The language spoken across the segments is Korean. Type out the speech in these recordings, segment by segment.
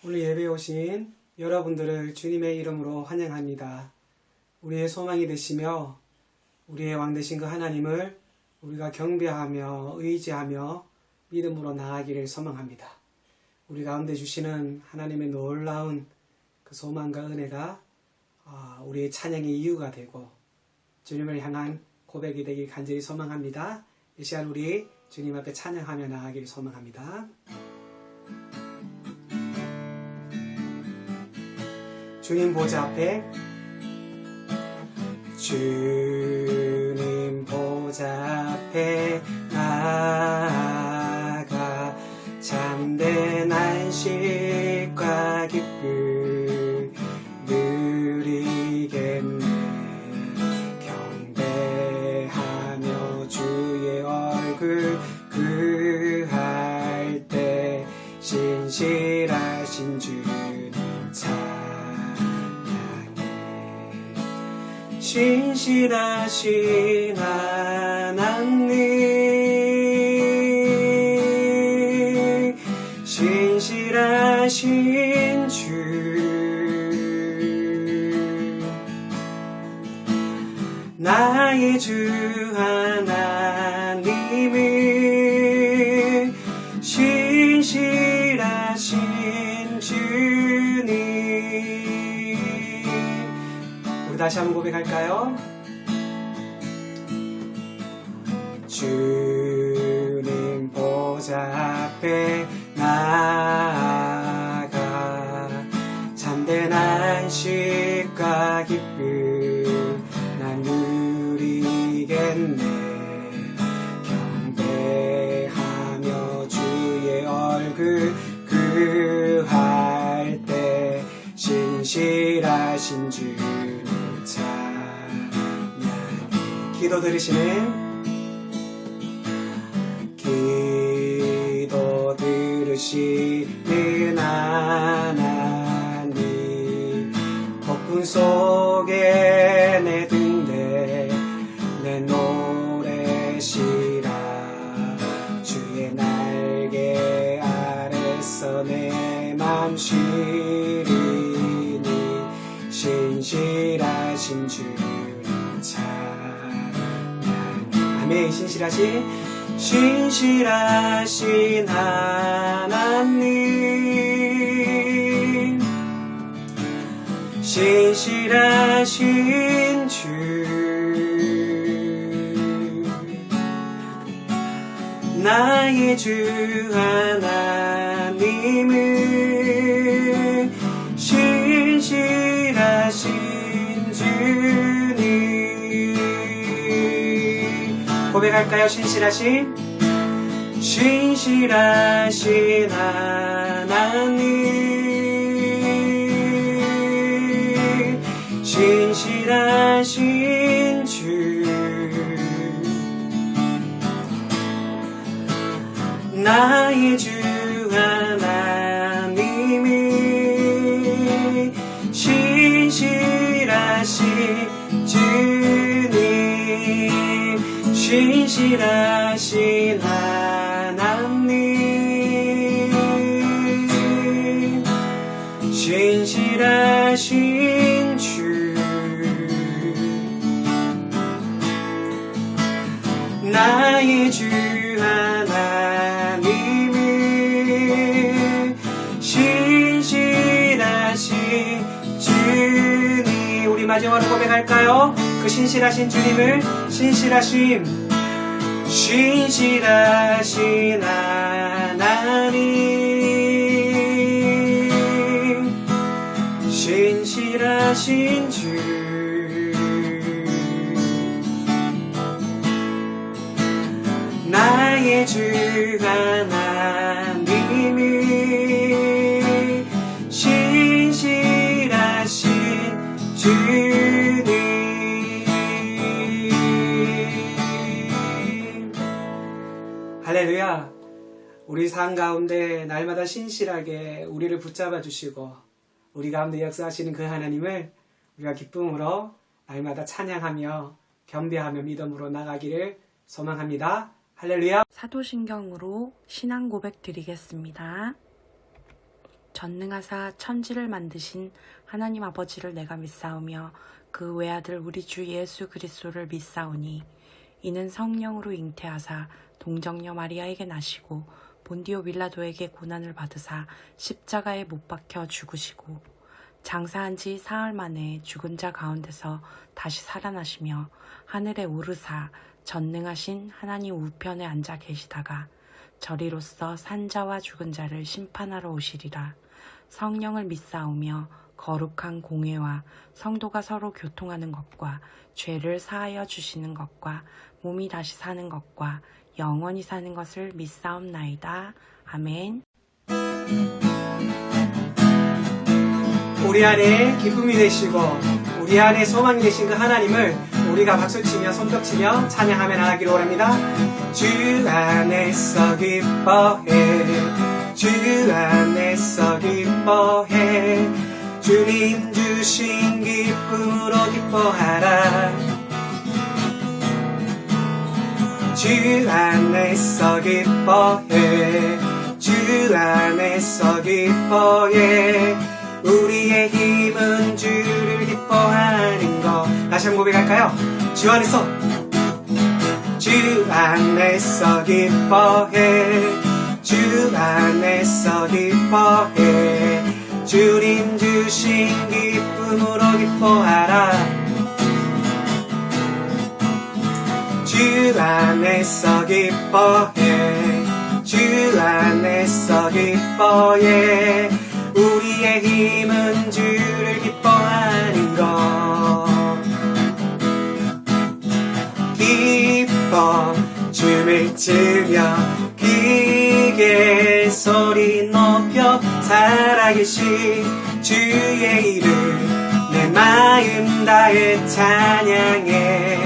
오늘 예배에 오신 여러분들을 주님의 이름으로 환영합니다. 우리의 소망이 되시며 우리의 왕 되신 그 하나님을 우리가 경배하며 의지하며 믿음으로 나아가기를 소망합니다. 우리 가운데 주시는 하나님의 놀라운 그 소망과 은혜가 우리의 찬양의 이유가 되고 주님을 향한 고백이 되길 간절히 소망합니다. 이 시간 우리 주님 앞에 찬양하며 나아가기를 소망합니다. 주님 보좌 앞에 주님 보좌 앞에 나아가 참된 안식과 기쁨 누리겠네. 경배하며 주의 얼굴 그할 때 신실하신 주님 신실하신 하나님 신실하신 주 나의 주 하나님은 신실하신 주님. 다시 한번 고백할까요? 주님 보좌 앞에 나아가 참된 안식과 기쁨 난 누리겠네. 경배하며 주의 얼굴 그할 때 신실하신 주 기도 들으시는 하나님 폭풍 속에 내 등대 내 노래시라 주의 날개 아래서 내 맘 쉬리니 신실하신 주님 아멘. 신실하신 하나님 신실하신 주 나의 주 하나님은 신실하신 주님. 고백할까요? 신실하신 하나님 신실하신 주 나의 주 하나님은 신실하신 주님 신실하신 하나님 신실하신 주 나의 주 하나님은 신실하신 주님. 우리 마지막으로 고백할까요? 그 신실하신 주님을 신실하신 하나님 신실하신 주 나의 주 하나님은 신실하신 주님. 할렐루야. 우리 삶 가운데 날마다 신실하게 우리를 붙잡아 주시고 우리 가운데 역사하시는 그 하나님을 우리가 기쁨으로 날마다 찬양하며 겸비하며 믿음으로 나가기를 소망합니다. 할렐루야. 사도신경으로 신앙 고백 드리겠습니다. 전능하사 천지를 만드신 하나님 아버지를 내가 믿사오며 그 외아들 우리 주 예수 그리스도를 믿사오니 이는 성령으로 잉태하사 동정녀 마리아에게 나시고 본디오 빌라도에게 고난을 받으사 십자가에 못 박혀 죽으시고 장사한 지 사흘 만에 죽은 자 가운데서 다시 살아나시며 하늘에 오르사 전능하신 하나님 우편에 앉아 계시다가 저리로서 산자와 죽은 자를 심판하러 오시리라. 성령을 믿사오며 거룩한 공회와 성도가 서로 교통하는 것과 죄를 사하여 주시는 것과 몸이 다시 사는 것과 영원히 사는 것을 믿사옵나이다. 아멘. 우리 안에 기쁨이 되시고 우리 안에 소망이 되신 그 하나님을 우리가 박수치며 손뼉치며 찬양하며 나가기로 원합니다. 주 안에서 기뻐해, 주 안에서 기뻐해, 주님 주신 기쁨으로 기뻐하라. 주 안에서 기뻐해, 주 안에서 기뻐해, 우리의 힘은 주를 기뻐하는 것. 다시 한번 고백할까요? 주 안에서, 주 안에서 기뻐해, 주 안에서 기뻐해, 주님 주신 기쁨으로 기뻐하라. 주 안에서 기뻐해, 주 안에서 기뻐해, 우리의 힘은 주를 기뻐하는 것. 기뻐 춤을 추며 크게 소리 높여 살아계신 주의 이름 내 마음 다해 찬양해.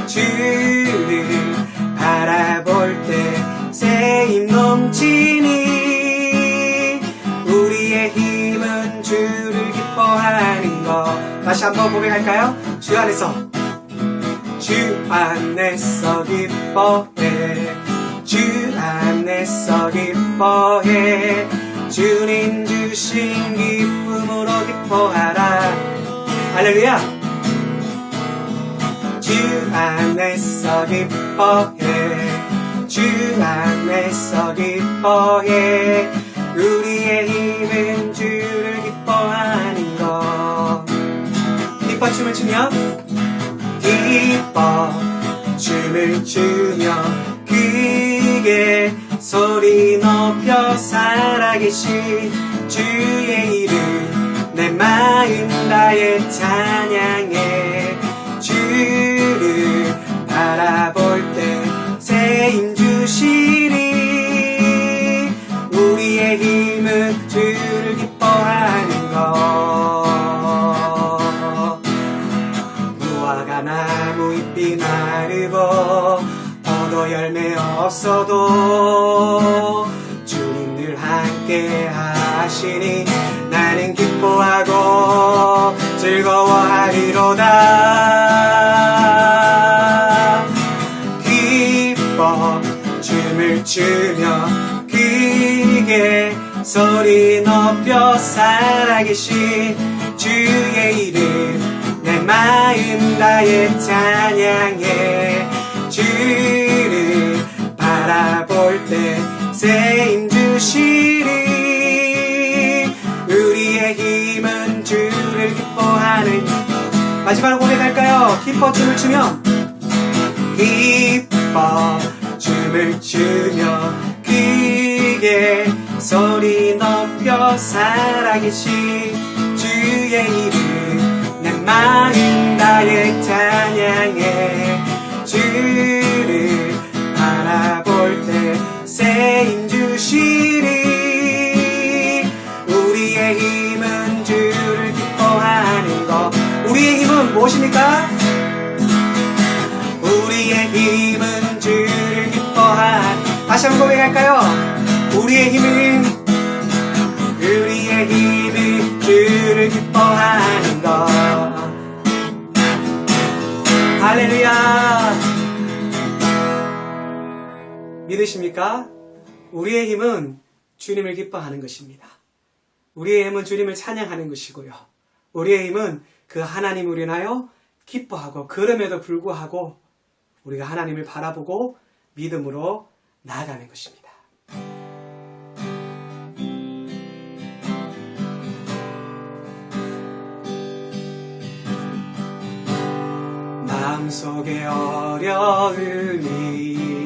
주를 바라볼 때 새 힘 넘치니 우리의 힘은 주를 기뻐하는 것. 다시 한번 고백할까요? 주 안에서, 주 안에서 기뻐해, 주 안에서 기뻐해, 주님 주신 기쁨으로 기뻐하라. 할렐루야. 주 안에서 기뻐해, 주 안에서 기뻐해, 우리의 힘은 주를 기뻐하는 것. 기뻐 춤을 추며, 기뻐 춤을 추며 크게 소리 높여 살아계신 주의 이름 내 마음 다해 찬양해. 주를 바라볼 때 새 힘 주시니 우리의 힘은 주를 기뻐하는 것. 무화과 나무 잎이 마르고 포도 열매 없어도 주님 늘 함께 하시니 나는 기뻐하고 즐거워하리로다. 기뻐 춤을 추며 크게 소리 높여 살아계신 주의 이름 내 마음 다해 찬양해. 주를 바라볼 때 새 힘 주시니 우리의 힘은 주를 기뻐하는. 마지막으로 고백할까요? 기뻐 춤을 추며, 기뻐 춤을 추며 크게 소리 높여 살아계신 주의 이름 내 마음 다해 찬양해. 주를 바라볼 때 새 힘 주시니 우리의 힘은 주를 기뻐하는 것. 우리의 힘은 무엇입니까? 우리의 힘은 주를 기뻐하는. 다시 한번 고백할까요? 우리의 힘은 주를 기뻐하는 것. 할렐루야. 믿으십니까? 우리의 힘은 주님을 기뻐하는 것입니다. 우리의 힘은 주님을 찬양하는 것이고요. 우리의 힘은 그 하나님을 인하여 기뻐하고, 그럼에도 불구하고 우리가 하나님을 바라보고 믿음으로 나아가는 것입니다. 마음속에 어려움이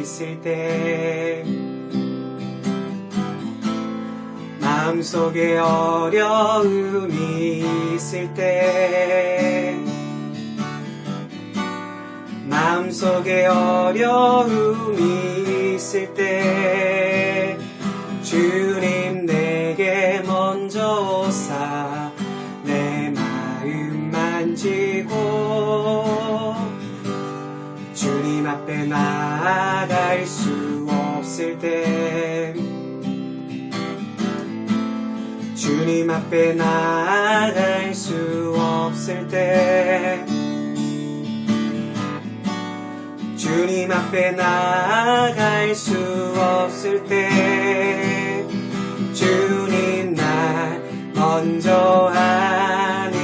있을 때, 마음속에 어려움이 있을 때, 마음속에 어려움이 있을 때, 주님 내게 먼저 오사 내 마음 만지고, 주님 앞에 나아갈 수 없을 때, 주님 앞에 나아갈 수 없을 때, 주님 앞에 나아갈 수 없을 때, 주님 날 먼저 안으시네.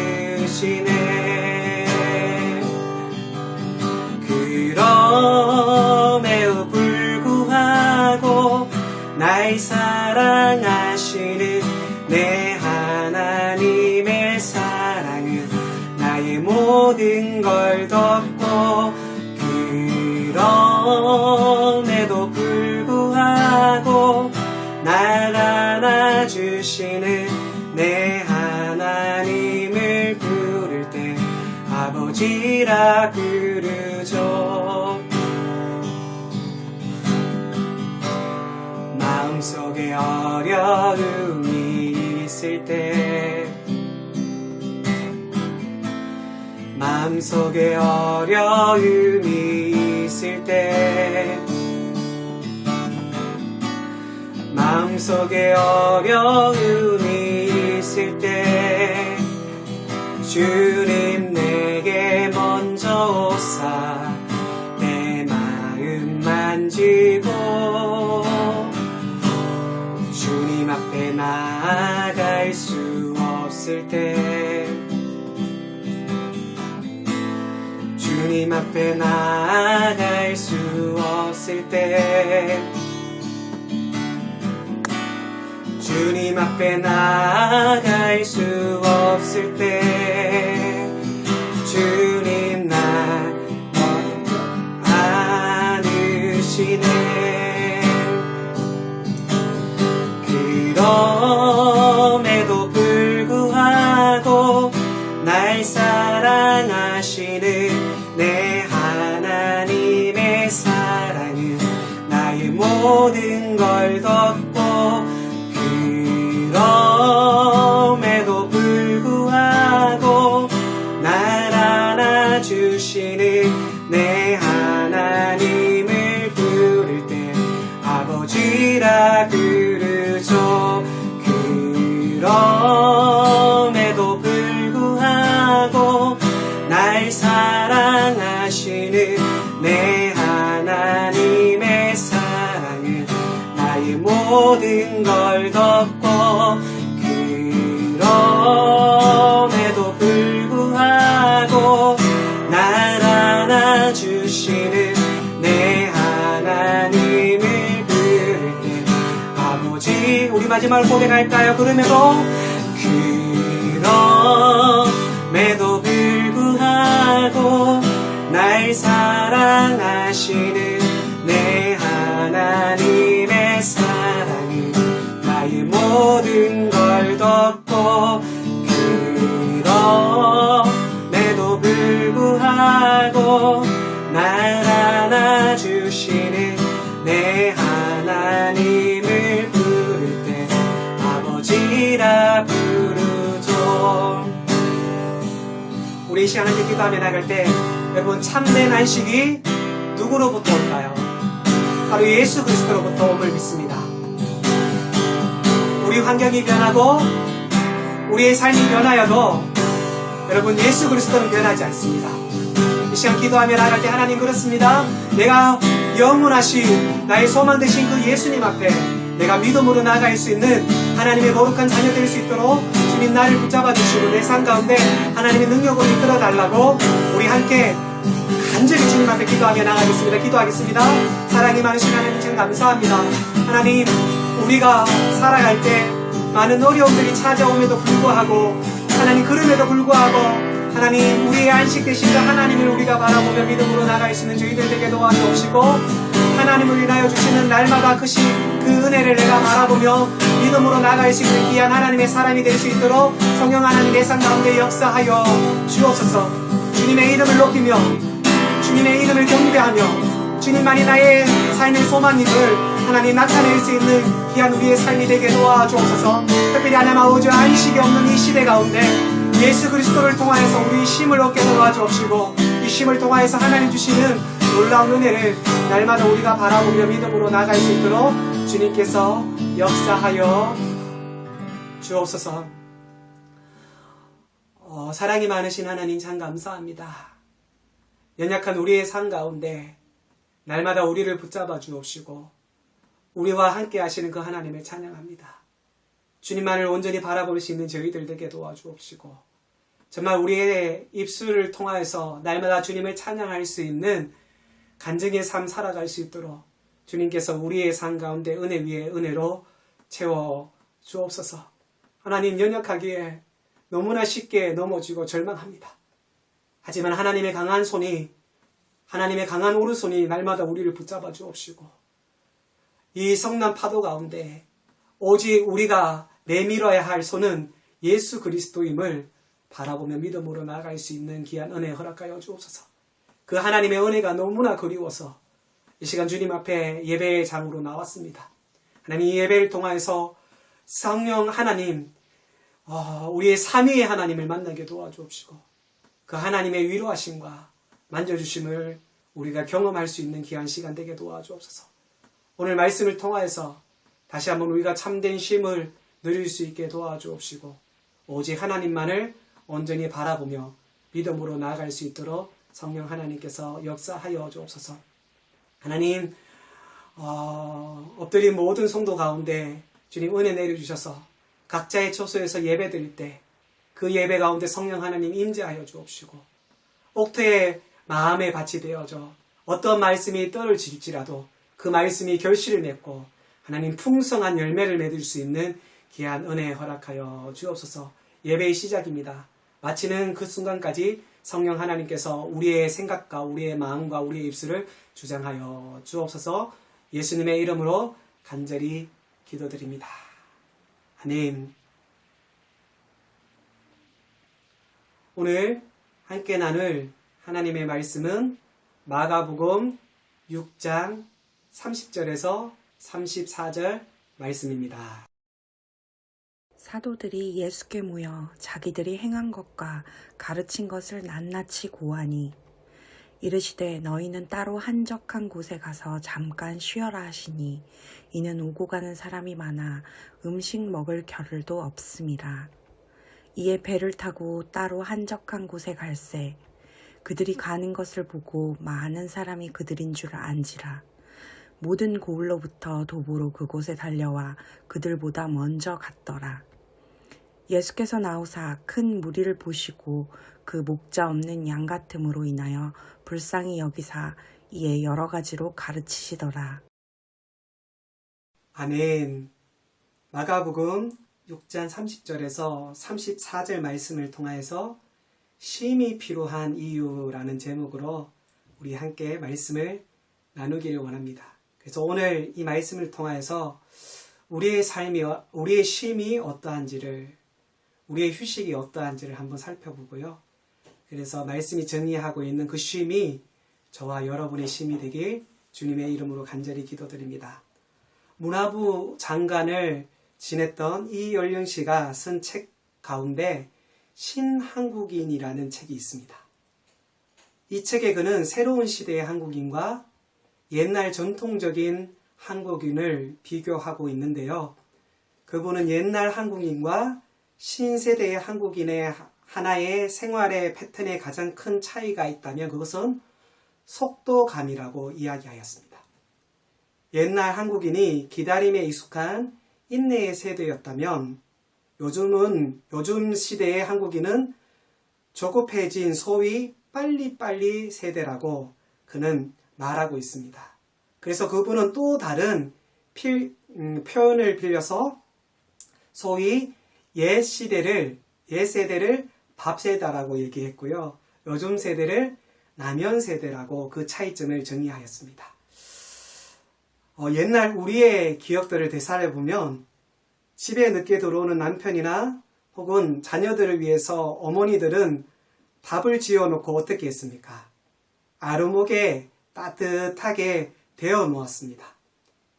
그럼에도 불구하고 날 사랑하시는 내 하나님의 사랑은 나의 모든 걸 덮고, 그럼에도 불구하고 날 안아주시는 내 하나님을 부를 때 아버지라 부르죠. 마음속에 어려움이 있을 때, 마음속에 어려움이 있을 때, 마음속에 어려움이 있을 때, 주님 내게 먼저 오사 내 마음 만지고, 주님 앞에 나아갈 수 없을 때, 주님 앞에 나아갈 수 없을 때, 주님 앞에 나아갈 수 없을 때, 주님 날 먼저 안으시네. 그럼에도 불구하고 날 사랑하시는 내 하나님의 사랑은 나의 모든 걸 덮고, 그럼에도 불구하고 날 안아주시는 내 하나님을 부를 때 아버지라 부르죠. 그럼에도 불구하고 날 사랑하시는 내 하나님의 사랑은 나의 모든 걸 덮고, 그럼에도 불구하고 날 안아주시는 내 하나님을 부를 때 아버지. 우리 마지막으로 고백할까요? 그럼에도 불구하고 날 사랑하시는 내 하나님의 사랑은 나의 모든 걸 덮고, 그럼에도 불구하고 날 안아주시는 내 하나님을 부를 때 아버지라 부르죠. 우리 이 시간 함께 기도하며 나갈 때 여러분, 참된 안식이 누구로부터 올까요? 바로 예수 그리스도로부터 옴을 믿습니다. 우리 환경이 변하고 우리의 삶이 변하여도 여러분, 예수 그리스도는 변하지 않습니다. 이 시간 기도하며 나갈 때 하나님, 그렇습니다. 내가 영원하신 나의 소망 되신 그 예수님 앞에 내가 믿음으로 나아갈 수 있는 하나님의 거룩한 자녀 될 수 있도록 주님 나를 붙잡아 주시고 내 삶 가운데 하나님의 능력으로 이끌어 달라고 우리 함께 간절히 주님 앞에 기도하며 나가겠습니다. 기도하겠습니다. 사랑이 많으신 하나님 참 감사합니다. 하나님, 우리가 살아갈 때 많은 어려움들이 찾아옴에도 불구하고 하나님 그럼에도 불구하고 하나님 우리의 안식 되신 그 하나님을 우리가 바라보며 믿음으로 나갈 수 있는 저희들 되게 도와주옵시고 하나님을 인하여 주시는 날마다 그 은혜를 내가 바라보며 믿음으로 나갈 수 있는 귀한 하나님의 사람이 될 수 있도록 성령 하나님 내 삶 가운데 역사하여 주옵소서. 주님의 이름을 높이며 주님의 이름을 경배하며 주님만이 나의 삶의 소망임을 하나님 나타낼 수 있는 귀한 우리의 삶이 되게 도와주옵소서. 특별히 하나님 아버지 안식이 없는 이 시대 가운데 예수 그리스도를 통하여서 우리 힘을 얻게 도와주옵시고 이 힘을 통하여서 하나님 주시는 놀라운 은혜를 날마다 우리가 바라보며 믿음으로 나갈 수 있도록 주님께서 역사하여 주옵소서. 사랑이 많으신 하나님 참 감사합니다. 연약한 우리의 삶 가운데 날마다 우리를 붙잡아 주옵시고 우리와 함께 하시는 그 하나님을 찬양합니다. 주님만을 온전히 바라볼 수 있는 저희들 되게 도와주옵시고 정말 우리의 입술을 통하여서 날마다 주님을 찬양할 수 있는 간증의 삶 살아갈 수 있도록 주님께서 우리의 삶 가운데 은혜 위에 은혜로 채워 주옵소서. 하나님, 연약하기에 너무나 쉽게 넘어지고 절망합니다. 하지만 하나님의 강한 손이 하나님의 강한 오른손이 날마다 우리를 붙잡아 주옵시고 이 성난 파도 가운데 오직 우리가 내밀어야 할 손은 예수 그리스도임을 바라보며 믿음으로 나아갈 수 있는 귀한 은혜 허락하여 주옵소서. 그 하나님의 은혜가 너무나 그리워서 이 시간 주님 앞에 예배의 장으로 나왔습니다. 하나님, 이 예배를 통해서 성령 하나님, 우리의 삼위의 하나님을 만나게 도와주옵시고 그 하나님의 위로하심과 만져주심을 우리가 경험할 수 있는 귀한 시간 되게 도와주옵소서. 오늘 말씀을 통하여서 다시 한번 우리가 참된 쉼을 누릴 수 있게 도와주옵시고 오직 하나님만을 온전히 바라보며 믿음으로 나아갈 수 있도록 성령 하나님께서 역사하여 주옵소서. 하나님, 엎드린 모든 성도 가운데 주님 은혜 내려주셔서 각자의 처소에서 예배 드릴 때 그 예배 가운데 성령 하나님 임재하여 주옵시고 옥토의 마음에 밭이 되어져 어떤 말씀이 떨어질지라도 그 말씀이 결실을 맺고 하나님 풍성한 열매를 맺을 수 있는 귀한 은혜 허락하여 주옵소서. 예배의 시작입니다. 마치는 그 순간까지 성령 하나님께서 우리의 생각과 우리의 마음과 우리의 입술을 주장하여 주옵소서. 예수님의 이름으로 간절히 기도드립니다. 아멘. 오늘 함께 나눌 하나님의 말씀은 마가복음 6장 30절에서 34절 말씀입니다. 사도들이 예수께 모여 자기들이 행한 것과 가르친 것을 낱낱이 고하니 이르시되 너희는 따로 한적한 곳에 가서 잠깐 쉬어라 하시니 이는 오고 가는 사람이 많아 음식 먹을 겨를도 없음이라. 이에 배를 타고 따로 한적한 곳에 갈새 그들이 가는 것을 보고 많은 사람이 그들인 줄 안지라. 모든 고을로부터 도보로 그곳에 달려와 그들보다 먼저 갔더라. 예수께서 나오사 큰 무리를 보시고 그 목자 없는 양 같음으로 인하여 불쌍히 여기사 이에 여러 가지로 가르치시더라. 아멘. 마가복음 6장 30절에서 34절 말씀을 통하여서 쉼이 필요한 이유라는 제목으로 우리 함께 말씀을 나누기를 원합니다. 그래서 오늘 이 말씀을 통하여서 우리의 삶이, 우리의 쉼이 어떠한지를, 우리의 휴식이 어떠한지를 한번 살펴보고요. 그래서 말씀이 정의하고 있는 그 쉼이 저와 여러분의 쉼이 되길 주님의 이름으로 간절히 기도드립니다. 문화부 장관을 지냈던 이연령 씨가 쓴 책 가운데 신한국인이라는 책이 있습니다. 이 책에 그는 새로운 시대의 한국인과 옛날 전통적인 한국인을 비교하고 있는데요. 그분은 옛날 한국인과 신세대의 한국인의 하나의 생활의 패턴에 가장 큰 차이가 있다면 그것은 속도감이라고 이야기하였습니다. 옛날 한국인이 기다림에 익숙한 인내의 세대였다면 요즘 시대의 한국인은 조급해진 소위 빨리빨리 세대라고 그는 말하고 있습니다. 그래서 그분은 또 다른 표현을 빌려서 소위 옛 세대를 밥세대라고 얘기했고요. 요즘 세대를 라면 세대라고 그 차이점을 정의하였습니다. 옛날 우리의 기억들을 되살아보면 집에 늦게 들어오는 남편이나 혹은 자녀들을 위해서 어머니들은 밥을 지어놓고 어떻게 했습니까? 아르목에 따뜻하게 데워 놓았습니다.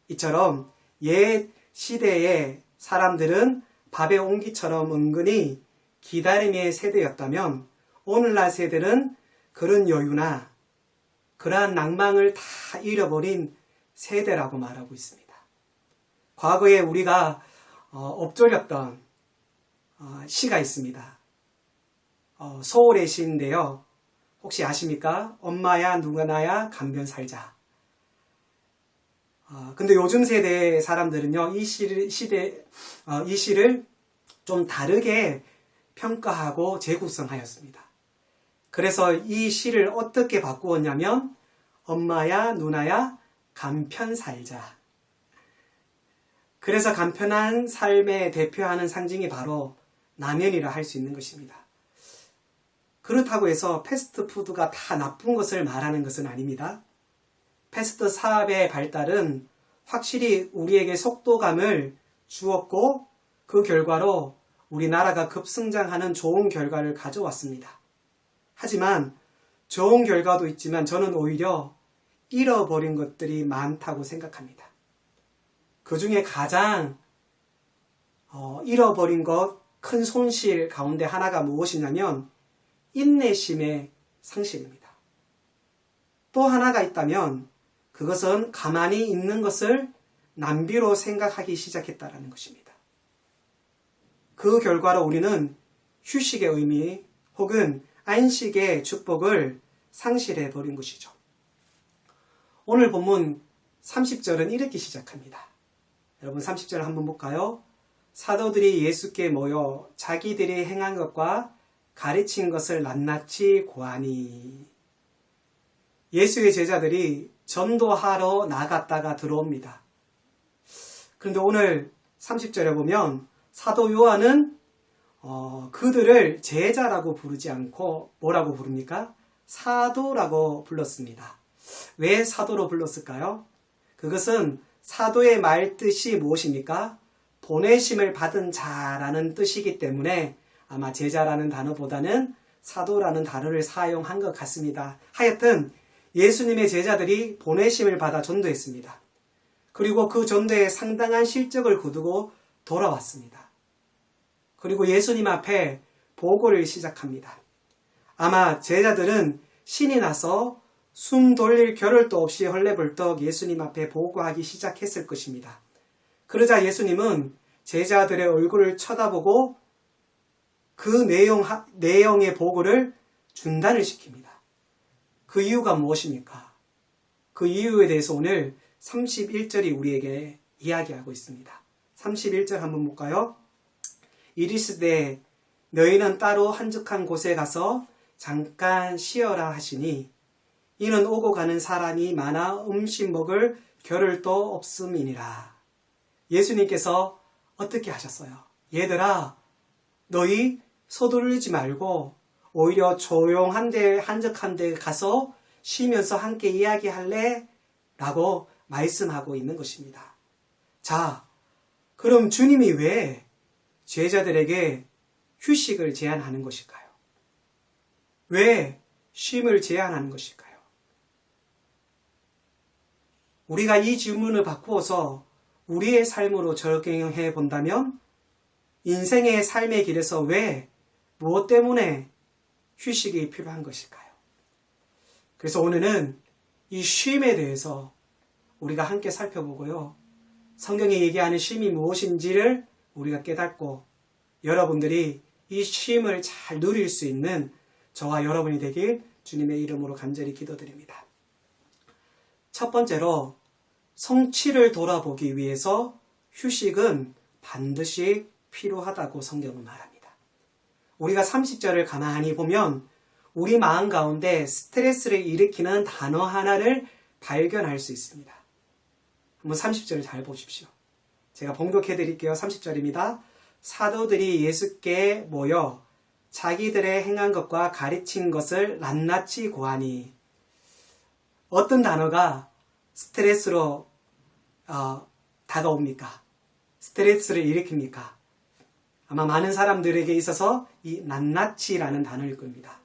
이처럼 옛 시대의 사람들은 밥의 온기처럼 은근히 기다림의 세대였다면 오늘날 세대는 그런 여유나 그러한 낭만을 다 잃어버린 세대라고 말하고 있습니다. 과거에 우리가 엎조렸던 시가 있습니다. 소월의 시인데요. 혹시 아십니까? 엄마야 누구나야 감변 살자. 근데 요즘 세대 사람들은요, 이 시를 좀 다르게 평가하고 재구성하였습니다. 그래서 이 시를 어떻게 바꾸었냐면, 엄마야 누나야 간편 살자. 그래서 간편한 삶에 대표하는 상징이 바로 라면이라 할 수 있는 것입니다. 그렇다고 해서 패스트푸드가 다 나쁜 것을 말하는 것은 아닙니다. 패스트 사업의 발달은 확실히 우리에게 속도감을 주었고 그 결과로 우리나라가 급성장하는 좋은 결과를 가져왔습니다. 하지만 좋은 결과도 있지만 저는 오히려 잃어버린 것들이 많다고 생각합니다. 그 중에 가장 잃어버린 것, 큰 손실 가운데 하나가 무엇이냐면 인내심의 상실입니다. 또 하나가 있다면 그것은 가만히 있는 것을 낭비로 생각하기 시작했다는 것입니다. 그 결과로 우리는 휴식의 의미 혹은 안식의 축복을 상실해버린 것이죠. 오늘 본문 30절은 이렇게 시작합니다. 여러분 30절 한번 볼까요? 사도들이 예수께 모여 자기들이 행한 것과 가르친 것을 낱낱이 고하니. 예수의 제자들이 전도하러 나갔다가 들어옵니다. 그런데 오늘 30절에 보면 사도 요한은 그들을 제자라고 부르지 않고 뭐라고 부릅니까? 사도라고 불렀습니다. 왜 사도로 불렀을까요? 그것은 사도의 말뜻이 무엇입니까? 보내심을 받은 자라는 뜻이기 때문에 아마 제자라는 단어보다는 사도라는 단어를 사용한 것 같습니다. 하여튼 예수님의 제자들이 보내심을 받아 전도했습니다. 그리고 그 전도에 상당한 실적을 거두고 돌아왔습니다. 그리고 예수님 앞에 보고를 시작합니다. 아마 제자들은 신이 나서 숨 돌릴 겨를도 없이 헐레벌떡 예수님 앞에 보고하기 시작했을 것입니다. 그러자 예수님은 제자들의 얼굴을 쳐다보고 그 내용의 보고를 중단을 시킵니다. 그 이유가 무엇입니까? 그 이유에 대해서 오늘 31절이 우리에게 이야기하고 있습니다. 31절 한번 볼까요? 이르시되 너희는 따로 한적한 곳에 가서 잠깐 쉬어라 하시니 이는 오고 가는 사람이 많아 음식 먹을 겨를도 없음이니라. 예수님께서 어떻게 하셨어요? 얘들아, 너희 서두르지 말고 오히려 조용한 데 한적한 데 가서 쉬면서 함께 이야기할래? 라고 말씀하고 있는 것입니다. 자, 그럼 주님이 왜 제자들에게 휴식을 제안하는 것일까요? 왜 쉼을 제안하는 것일까요? 우리가 이 질문을 바꾸어서 우리의 삶으로 적용해 본다면 인생의 삶의 길에서 왜, 무엇 때문에 휴식이 필요한 것일까요? 그래서 오늘은 이 쉼에 대해서 우리가 함께 살펴보고요. 성경이 얘기하는 쉼이 무엇인지를 우리가 깨닫고 여러분들이 이 쉼을 잘 누릴 수 있는 저와 여러분이 되길 주님의 이름으로 간절히 기도드립니다. 첫 번째로 성취를 돌아보기 위해서 휴식은 반드시 필요하다고 성경은 말합니다. 우리가 30절을 가만히 보면 우리 마음 가운데 스트레스를 일으키는 단어 하나를 발견할 수 있습니다. 한번 30절을 잘 보십시오. 제가 봉독해 드릴게요. 30절입니다. 사도들이 예수께 모여 자기들의 행한 것과 가르친 것을 낱낱이 고하니. 어떤 단어가 스트레스로 다가옵니까? 스트레스를 일으킵니까? 아마 많은 사람들에게 있어서 이 낱낱이라는 단어일 겁니다.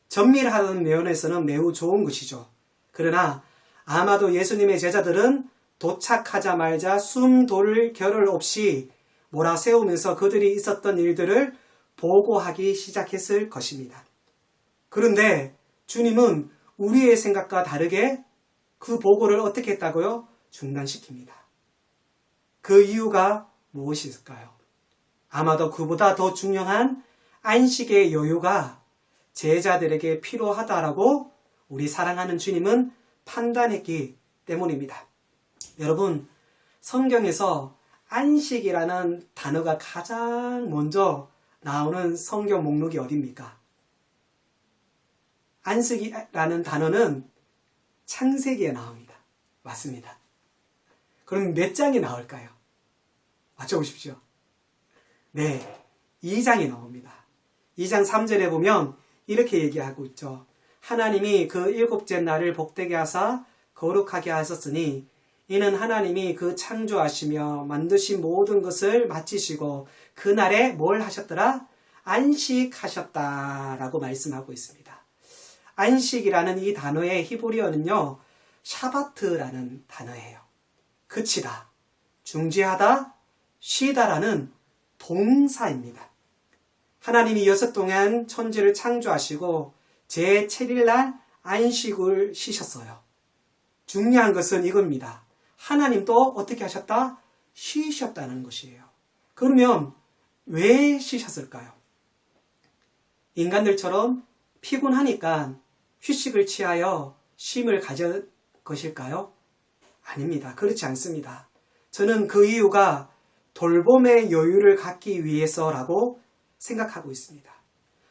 정밀하는 면에서는 매우 좋은 것이죠. 그러나 아마도 예수님의 제자들은 도착하자마자 숨 돌 겨를 없이 몰아세우면서 그들이 있었던 일들을 보고하기 시작했을 것입니다. 그런데 주님은 우리의 생각과 다르게 그 보고를 어떻게 했다고요? 중단시킵니다. 그 이유가 무엇일까요? 아마도 그보다 더 중요한 안식의 여유가 제자들에게 필요하다라고 우리 사랑하는 주님은 판단했기 때문입니다. 여러분, 성경에서 안식이라는 단어가 가장 먼저 나오는 성경 목록이 어디입니까? 안식이라는 단어는 창세기에 나옵니다. 맞습니다. 그럼 몇 장이 나올까요? 맞춰보십시오. 네, 2장이 나옵니다. 2장 3절에 보면 이렇게 얘기하고 있죠. 하나님이 그 일곱째 날을 복되게 하사 거룩하게 하셨으니 이는 하나님이 그 창조하시며 만드신 모든 것을 마치시고 그날에 뭘 하셨더라? 안식하셨다라고 말씀하고 있습니다. 안식이라는 이 단어의 히브리어는요, 샤바트라는 단어예요. 그치다, 중지하다, 쉬다라는 동사입니다. 하나님이 6 동안 천지를 창조하시고 제7일날 안식을 쉬셨어요. 중요한 것은 이겁니다. 하나님도 어떻게 하셨다? 쉬셨다는 것이에요. 그러면 왜 쉬셨을까요? 인간들처럼 피곤하니까 휴식을 취하여 쉼을 가질 것일까요? 아닙니다. 그렇지 않습니다. 저는 그 이유가 돌봄의 여유를 갖기 위해서라고 생각하고 있습니다.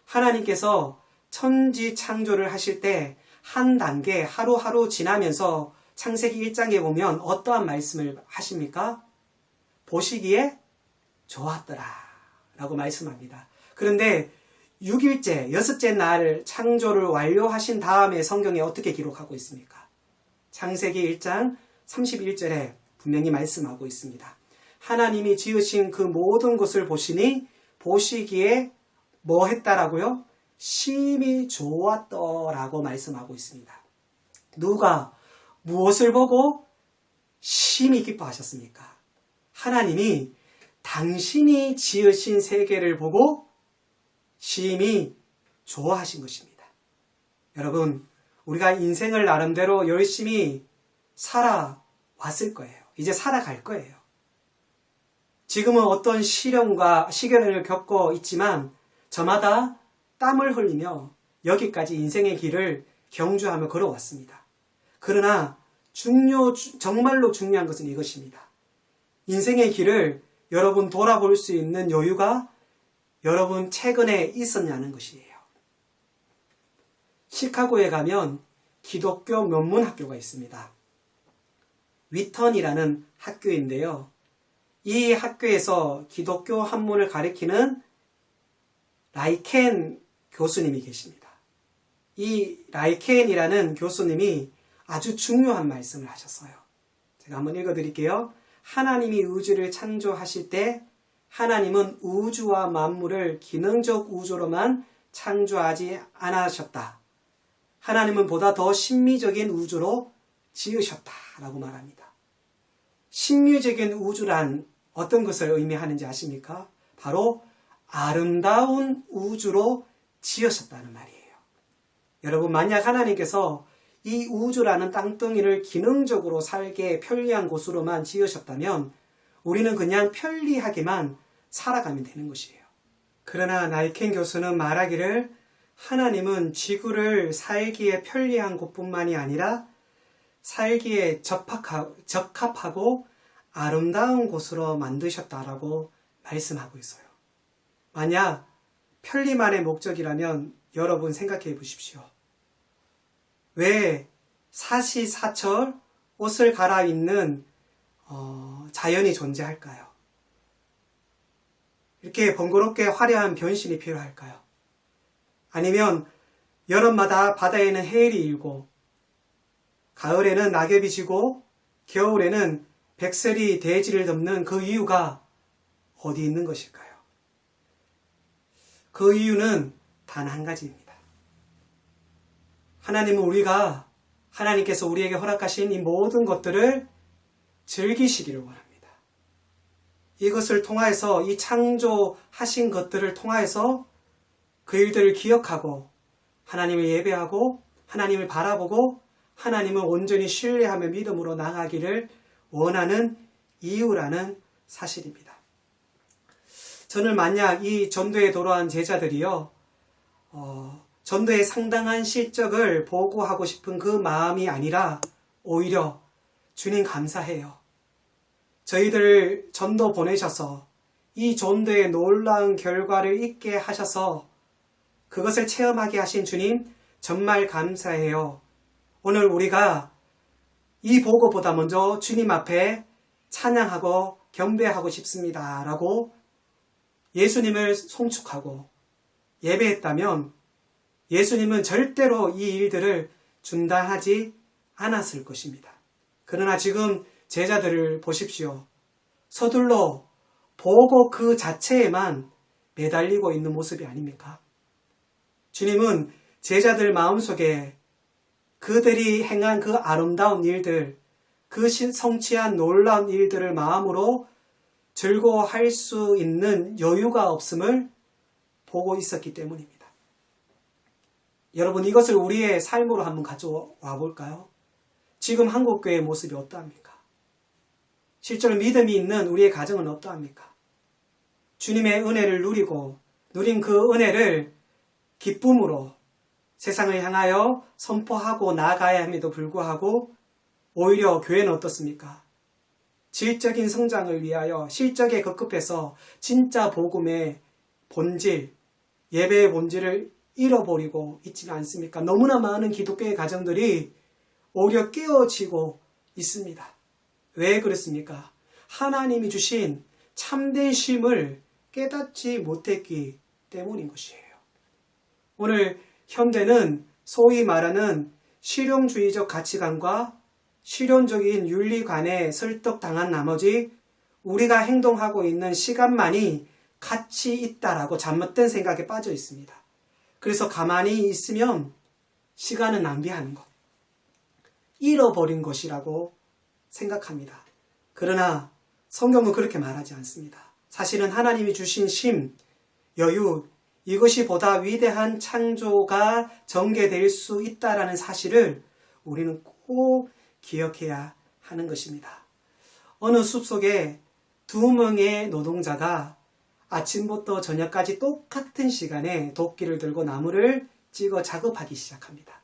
하나님께서 천지 창조를 하실 때 한 단계 하루하루 지나면서 창세기 1장에 보면 어떠한 말씀을 하십니까? 보시기에 좋았더라 라고 말씀합니다. 그런데 6일째, 6째 날 창조를 완료하신 다음에 성경에 어떻게 기록하고 있습니까? 창세기 1장 31절에 분명히 말씀하고 있습니다. 하나님이 지으신 그 모든 것을 보시니 보시기에 뭐 했다라고요? 심히 좋았더라고 말씀하고 있습니다. 누가 무엇을 보고 심히 기뻐하셨습니까? 하나님이 당신이 지으신 세계를 보고 심히 좋아하신 것입니다. 여러분, 우리가 인생을 나름대로 열심히 살아왔을 거예요. 이제 살아갈 거예요. 지금은 어떤 시련을 겪고 있지만 저마다 땀을 흘리며 여기까지 인생의 길을 경주하며 걸어왔습니다. 그러나 정말로 중요한 것은 이것입니다. 인생의 길을 여러분 돌아볼 수 있는 여유가 여러분 최근에 있었냐는 것이에요. 시카고에 가면 기독교 명문학교가 있습니다. 위턴이라는 학교인데요. 이 학교에서 기독교 학문을 가르치는 라이켄 교수님이 계십니다. 이 라이켄이라는 교수님이 아주 중요한 말씀을 하셨어요. 제가 한번 읽어드릴게요. 하나님이 우주를 창조하실 때 하나님은 우주와 만물을 기능적 우주로만 창조하지 않으셨다. 하나님은 보다 더 신미적인 우주로 지으셨다라고 말합니다. 신미적인 우주란 어떤 것을 의미하는지 아십니까? 바로 아름다운 우주로 지으셨다는 말이에요. 여러분, 만약 하나님께서 이 우주라는 땅덩이를 기능적으로 살게 편리한 곳으로만 지으셨다면 우리는 그냥 편리하게만 살아가면 되는 것이에요. 그러나 나이켄 교수는 말하기를 하나님은 지구를 살기에 편리한 곳뿐만이 아니라 살기에 적합하고 아름다운 곳으로 만드셨다라고 말씀하고 있어요. 만약 편리만의 목적이라면 여러분 생각해 보십시오. 왜 사시사철 옷을 갈아입는 자연이 존재할까요? 이렇게 번거롭게 화려한 변신이 필요할까요? 아니면 여름마다 바다에는 해일이 일고 가을에는 낙엽이 지고 겨울에는 백설이 대지를 덮는 그 이유가 어디 있는 것일까요? 그 이유는 단 한 가지입니다. 하나님께서 우리에게 허락하신 이 모든 것들을 즐기시기를 원합니다. 이것을 통하여서, 이 창조하신 것들을 통하여서 그 일들을 기억하고 하나님을 예배하고 하나님을 바라보고 하나님을 온전히 신뢰하며 믿음으로 나가기를 원하는 이유라는 사실입니다. 저는 만약 이 전도에 돌아온 제자들이요, 전도의 상당한 실적을 보고하고 싶은 그 마음이 아니라 오히려 주님 감사해요. 저희들을 전도 보내셔서 이 전도의 놀라운 결과를 있게 하셔서 그것을 체험하게 하신 주님 정말 감사해요. 오늘 우리가 이 보고보다 먼저 주님 앞에 찬양하고 경배하고 싶습니다. 라고 예수님을 송축하고 예배했다면 예수님은 절대로 이 일들을 중단하지 않았을 것입니다. 그러나 지금 제자들을 보십시오. 서둘러 보고 그 자체에만 매달리고 있는 모습이 아닙니까? 주님은 제자들 마음속에 그들이 행한 그 아름다운 일들, 그 성취한 놀라운 일들을 마음으로 즐거워할 수 있는 여유가 없음을 보고 있었기 때문입니다. 여러분, 이것을 우리의 삶으로 한번 가져와 볼까요? 지금 한국교회의 모습이 어떠합니까? 실제로 믿음이 있는 우리의 가정은 어떠합니까? 주님의 은혜를 누린 그 은혜를 기쁨으로 세상을 향하여 선포하고 나아가야 함에도 불구하고 오히려 교회는 어떻습니까? 질적인 성장을 위하여 실적에 급급해서 진짜 복음의 본질, 예배의 본질을 잃어버리고 있지는 않습니까? 너무나 많은 기독교의 가정들이 오히려 깨어지고 있습니다. 왜 그렇습니까? 하나님이 주신 참된 쉼을 깨닫지 못했기 때문인 것이에요. 오늘 현대는 소위 말하는 실용주의적 가치관과 실용적인 윤리관에 설득당한 나머지 우리가 행동하고 있는 시간만이 가치 있다라고 잘못된 생각에 빠져 있습니다. 그래서 가만히 있으면 시간은 낭비하는 것, 잃어버린 것이라고 생각합니다. 그러나 성경은 그렇게 말하지 않습니다. 사실은 하나님이 주신 쉼, 여유, 이것이 보다 위대한 창조가 전개될 수 있다라는 사실을 우리는 꼭 기억해야 하는 것입니다. 어느 숲속에 2명의 노동자가 아침부터 저녁까지 똑같은 시간에 도끼를 들고 나무를 찍어 작업하기 시작합니다.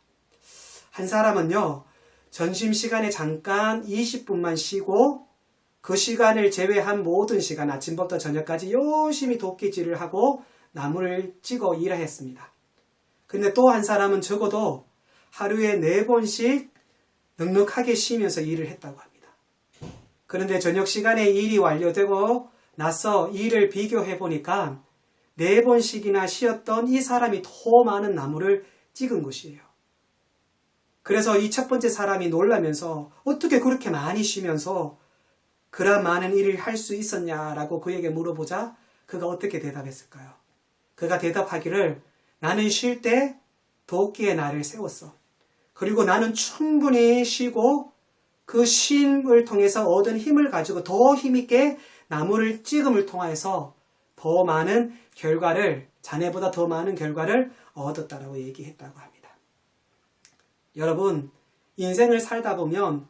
한 사람은요, 점심시간에 잠깐 20분만 쉬고 그 시간을 제외한 모든 시간, 아침부터 저녁까지 열심히 도끼질을 하고 나무를 찍어 일을 했습니다. 근데 또 한 사람은 적어도 하루에 4번씩 넉넉하게 쉬면서 일을 했다고 합니다. 그런데 저녁 시간에 일이 완료되고 나서 일을 비교해 보니까 4번씩이나 쉬었던 이 사람이 더 많은 나무를 찍은 것이에요. 그래서 이 첫 번째 사람이 놀라면서 어떻게 그렇게 많이 쉬면서 그런 많은 일을 할 수 있었냐라고 그에게 물어보자 그가 어떻게 대답했을까요? 그가 대답하기를 나는 쉴 때 도끼에 나를 세웠어. 그리고 나는 충분히 쉬고 그 쉼을 통해서 얻은 힘을 가지고 더 힘있게 나무를 찍음을 통해서 더 많은 결과를, 자네보다 더 많은 결과를 얻었다라고 얘기했다고 합니다. 여러분, 인생을 살다 보면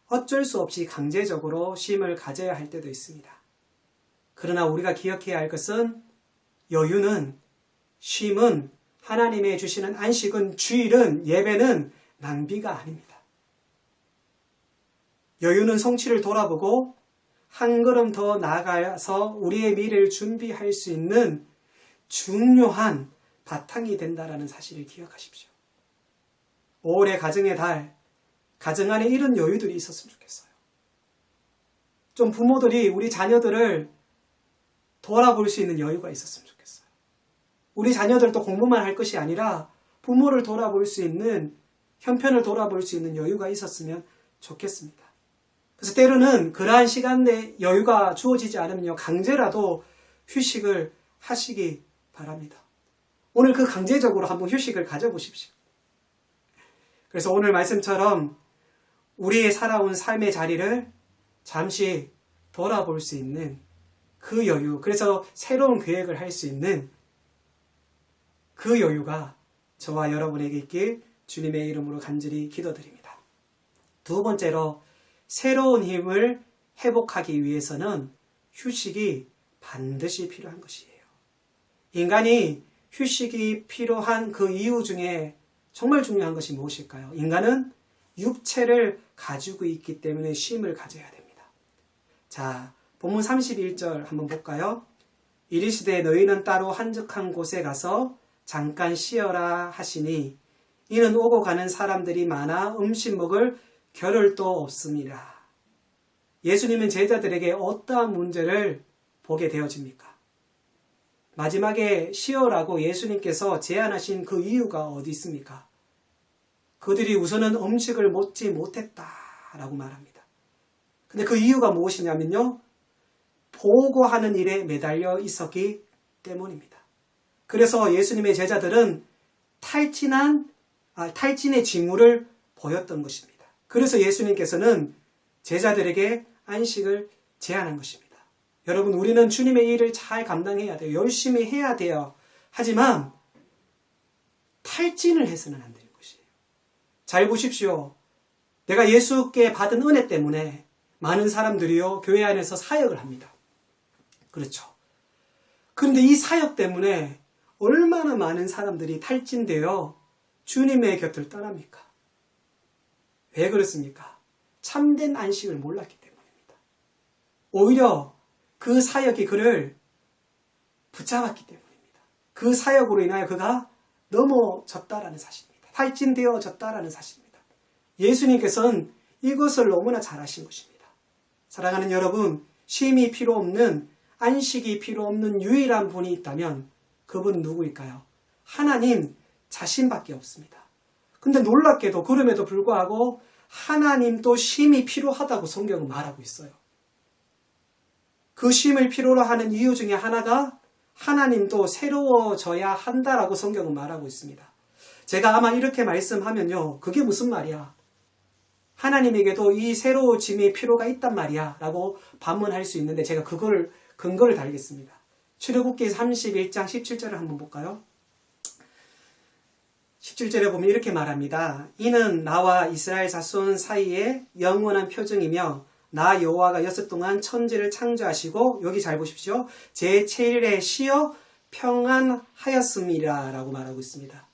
어쩔 수 없이 강제적으로 쉼을 가져야 할 때도 있습니다. 그러나 우리가 기억해야 할 것은 여유는, 쉼은, 하나님의 주시는 안식은, 주일은, 예배는 낭비가 아닙니다. 여유는 성취를 돌아보고 한 걸음 더 나아가서 우리의 미래를 준비할 수 있는 중요한 바탕이 된다라는 사실을 기억하십시오. 올해 가정의 달, 가정 안에 이런 여유들이 있었으면 좋겠어요. 좀 부모들이 우리 자녀들을 돌아볼 수 있는 여유가 있었으면 좋겠어요. 우리 자녀들도 공부만 할 것이 아니라 부모를 돌아볼 수 있는, 형편을 돌아볼 수 있는 여유가 있었으면 좋겠습니다. 그래서 때로는 그러한 시간 내 여유가 주어지지 않으면요, 강제라도 휴식을 하시기 바랍니다. 오늘 그 강제적으로 한번 휴식을 가져보십시오. 그래서 오늘 말씀처럼 우리의 살아온 삶의 자리를 잠시 돌아볼 수 있는 그 여유, 그래서 새로운 계획을 할 수 있는 그 여유가 저와 여러분에게 있길 주님의 이름으로 간절히 기도드립니다. 두 번째로, 새로운 힘을 회복하기 위해서는 휴식이 반드시 필요한 것이에요. 인간이 휴식이 필요한 그 이유 중에 정말 중요한 것이 무엇일까요? 인간은 육체를 가지고 있기 때문에 쉼을 가져야 됩니다. 자, 본문 31절 한번 볼까요? 이르시되 너희는 따로 한적한 곳에 가서 잠깐 쉬어라 하시니 이는 오고 가는 사람들이 많아 음식 먹을 겨를도 없습니다. 예수님은 제자들에게 어떠한 문제를 보게 되어집니까? 마지막에 쉬어라고 예수님께서 제안하신 그 이유가 어디 있습니까? 그들이 우선은 음식을 먹지 못했다라고 말합니다. 근데 그 이유가 무엇이냐면요, 보고하는 일에 매달려 있었기 때문입니다. 그래서 예수님의 제자들은 탈진의 징후를 보였던 것입니다. 그래서 예수님께서는 제자들에게 안식을 제안한 것입니다. 여러분, 우리는 주님의 일을 잘 감당해야 돼요. 열심히 해야 돼요. 하지만 탈진을 해서는 안 되는 것이에요. 잘 보십시오. 내가 예수께 받은 은혜 때문에 많은 사람들이요, 교회 안에서 사역을 합니다. 그렇죠. 그런데 이 사역 때문에 얼마나 많은 사람들이 탈진되어 주님의 곁을 떠납니까? 왜 그렇습니까? 참된 안식을 몰랐기 때문입니다. 오히려 그 사역이 그를 붙잡았기 때문입니다. 그 사역으로 인하여 그가 넘어졌다라는 사실입니다. 탈진되어졌다라는 사실입니다. 예수님께서는 이것을 너무나 잘 아신 것입니다. 사랑하는 여러분, 쉼이 필요 없는, 안식이 필요 없는 유일한 분이 있다면 그분은 누구일까요? 하나님 자신밖에 없습니다. 근데 놀랍게도 그럼에도 불구하고 하나님도 쉼이 필요하다고 성경은 말하고 있어요. 그 쉼을 필요로 하는 이유 중에 하나가 하나님도 새로워져야 한다라고 성경은 말하고 있습니다. 제가 아마 이렇게 말씀하면요, 그게 무슨 말이야? 하나님에게도 이 새로워짐이 필요가 있단 말이야 라고 반문할 수 있는데, 제가 그걸 근거를 달겠습니다. 출애굽기 31장 17절을 한번 볼까요? 17절에 보면 이렇게 말합니다. 이는 나와 이스라엘 자손 사이에 영원한 표징이며 나 여호와가 여섯 동안 천지를 창조하시고, 여기 잘 보십시오, 제7일에 쉬어 평안하였습니다 라고 말하고 있습니다.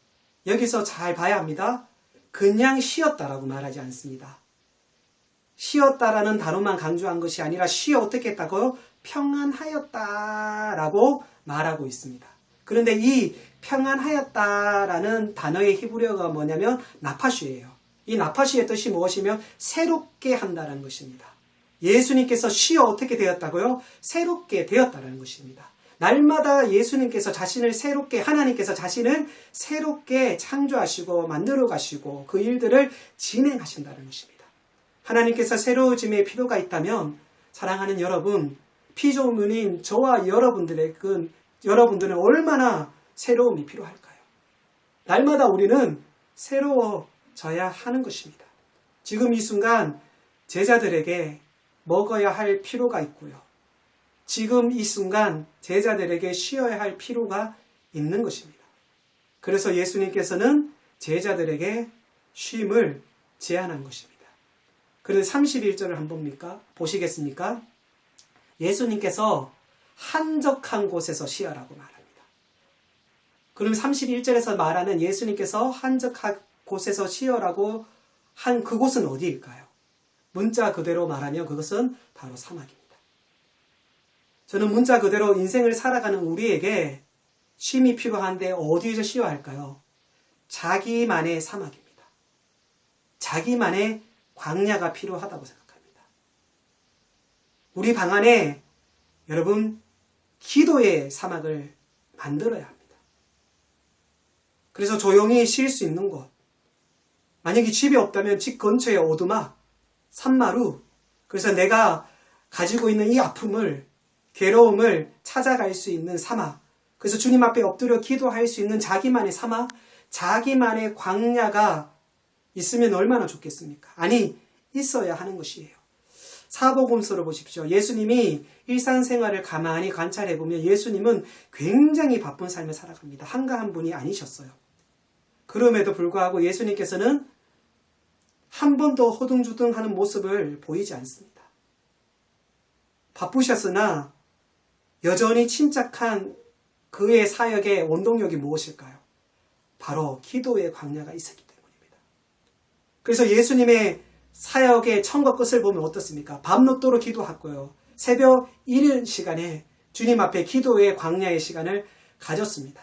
여기서 잘 봐야 합니다. 그냥 쉬었다라고 말하지 않습니다. 쉬었다라는 단어만 강조한 것이 아니라 쉬어 어떻게 했다고요? 평안하였다라고 말하고 있습니다. 그런데 이 평안하였다라는 단어의 히브리어가 뭐냐면 나파슈예요. 이 나파슈의 뜻이 무엇이면 새롭게 한다는 것입니다. 예수님께서 쉬어 어떻게 되었다고요? 새롭게 되었다는 것입니다. 날마다 예수님께서 자신을 새롭게, 하나님께서 자신을 새롭게 창조하시고 만들어 가시고 그 일들을 진행하신다는 것입니다. 하나님께서 새로워짐의 필요가 있다면, 사랑하는 여러분, 피조물인 저와 여러분들은 얼마나 새로움이 필요할까요? 날마다 우리는 새로워져야 하는 것입니다. 지금 이 순간 제자들에게 먹어야 할 필요가 있고요. 지금 이 순간 제자들에게 쉬어야 할 필요가 있는 것입니다. 그래서 예수님께서는 제자들에게 쉼을 제안한 것입니다. 그런데 31절을 한번 보시겠습니까? 예수님께서 한적한 곳에서 쉬어라고 말합니다. 그럼 31절에서 말하는 예수님께서 한적한 곳에서 쉬어라고 한 그곳은 어디일까요? 문자 그대로 말하면 그것은 바로 사막입니다. 저는 문자 그대로 인생을 살아가는 우리에게 쉼이 필요한데 어디에서 쉬어야 할까요? 자기만의 사막입니다. 자기만의 광야가 필요하다고 생각합니다. 우리 방 안에 여러분 기도의 사막을 만들어야 합니다. 그래서 조용히 쉴 수 있는 곳, 만약에 집이 없다면 집 근처에 오두막, 산마루, 그래서 내가 가지고 있는 이 아픔을, 괴로움을 찾아갈 수 있는 사막, 그래서 주님 앞에 엎드려 기도할 수 있는 자기만의 사막, 자기만의 광야가 있으면 얼마나 좋겠습니까? 아니, 있어야 하는 것이에요. 사복음서를 보십시오. 예수님이 일상생활을 가만히 관찰해보면 예수님은 굉장히 바쁜 삶을 살아갑니다. 한가한 분이 아니셨어요. 그럼에도 불구하고 예수님께서는 한 번도 허둥지둥하는 모습을 보이지 않습니다. 바쁘셨으나 여전히 침착한 그의 사역의 원동력이 무엇일까요? 바로 기도의 광야가 있었기 때문입니다. 그래서 예수님의 사역의 처음과 끝을 보면 어떻습니까? 밤늦도록 기도하고요. 새벽 이른 시간에 주님 앞에 기도의 광야의 시간을 가졌습니다.